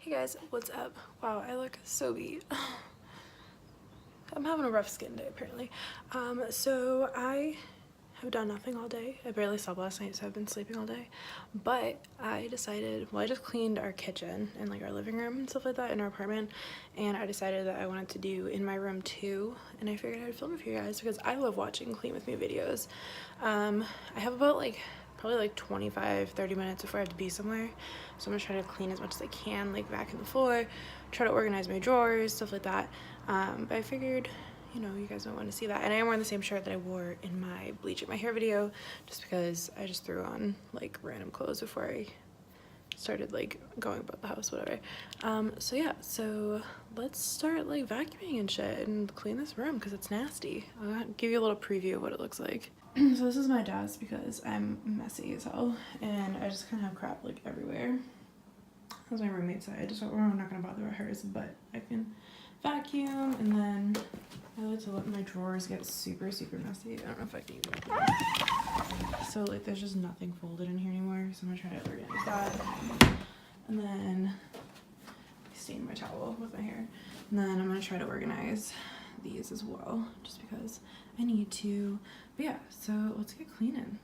Hey guys, what's up? Wow, I look so beat. I'm having a rough skin day apparently. So I have done nothing all day. I barely slept last night, so I've been sleeping all day. But I decided, well, I just cleaned our kitchen and like our living room and stuff like that in our apartment, and I decided that I wanted to do in my room too, and I figured I'd film it for you guys because I love watching clean with me videos. I have about probably 25-30 minutes before I have to be somewhere, so I'm gonna try to clean as much as I can, like vacuum the floor, try to organize my drawers, stuff like that. But I figured, you know, you guys might want to see that. And I am wearing the same shirt that I wore in my bleaching my hair video, just because I just threw on like random clothes before I started like going about the house, whatever. So yeah, so let's start like vacuuming and shit and clean this room because it's nasty. I'll give you a little preview of what it looks like. So this is my desk because I'm messy as hell and I just kind of have crap like everywhere. That's my roommate's side, so we're not gonna bother with hers, but I can vacuum. And then I like to let my drawers get super messy. I don't know if I can even. So like there's just nothing folded in here anymore, so I'm gonna try to organize that. And then I stain my towel with my hair. And then I'm gonna try to organize these as well, just because I need to. But yeah, so let's get cleaning.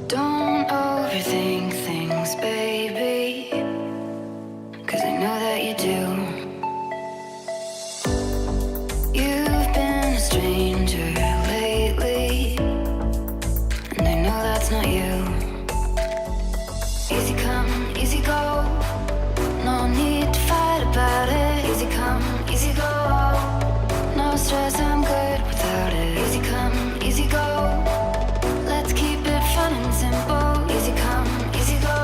Don't overthink things, baby, 'cause I know that you do. You've been a stranger lately, and I know that's not you. Easy come, easy go, no need to fight about it. Easy come, easy go, no stress, I'm good without it. Easy come, easy go, let's keep it fun and simple. Easy come, easy go.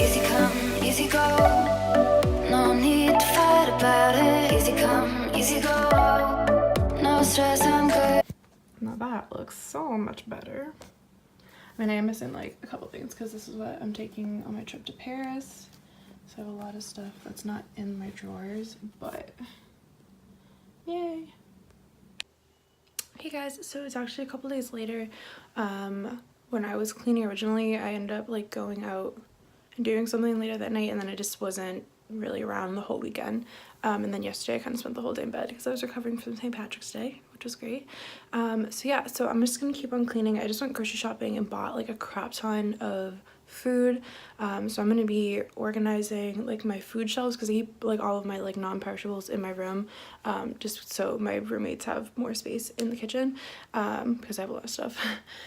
Easy come, easy go, no need to fight about it. Easy come, easy go, no stress, I'm good. Now that looks so much better. I mean, I am missing like a couple things because this is what I'm taking on my trip to Paris. So I have a lot of stuff that's not in my drawers, but yay. Hey guys, so it's actually a couple days later. When I was cleaning originally, I ended up like going out and doing something later that night, and then I just wasn't really around the whole weekend. And then yesterday I kind of spent the whole day in bed because I was recovering from St. Patrick's Day, which was great. So yeah, so I'm just gonna keep on cleaning. I just went grocery shopping and bought like a crap ton of food. So I'm gonna be organizing like my food shelves because I keep like all of my like non-perishables in my room, just so my roommates have more space in the kitchen, because I have a lot of stuff.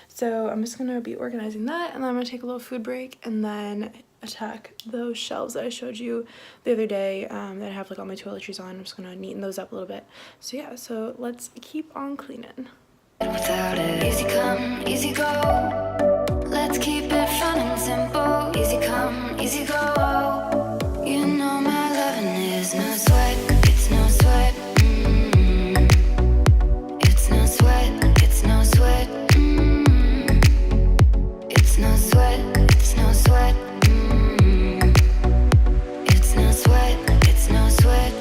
So I'm just gonna be organizing that, and then I'm gonna take a little food break and then attack those shelves that I showed you the other day, that have like all my toiletries on. I'm just gonna neaten those up a little bit. So yeah, so let's keep on cleaning. Without it, easy come, easy go, let's keep it fun and simple. Easy come, easy go, you know my loving is no sweat, it's no sweat. It's no sweat, it's no sweat. It's no sweat, it's no sweat. It's no sweat, it's no sweat.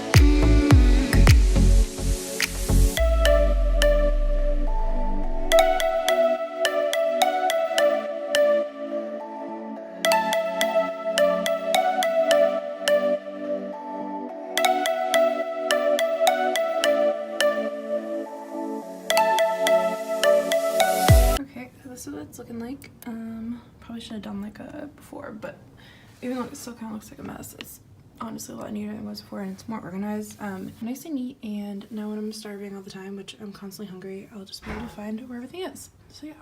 this is what it's looking like. Probably should have done like a before, but even though it still kind of looks like a mess, it's honestly a lot neater than it was before, and it's more organized. Nice and neat, and now when I'm starving all the time, which I'm constantly hungry, I'll just be able to find where everything is. So yeah.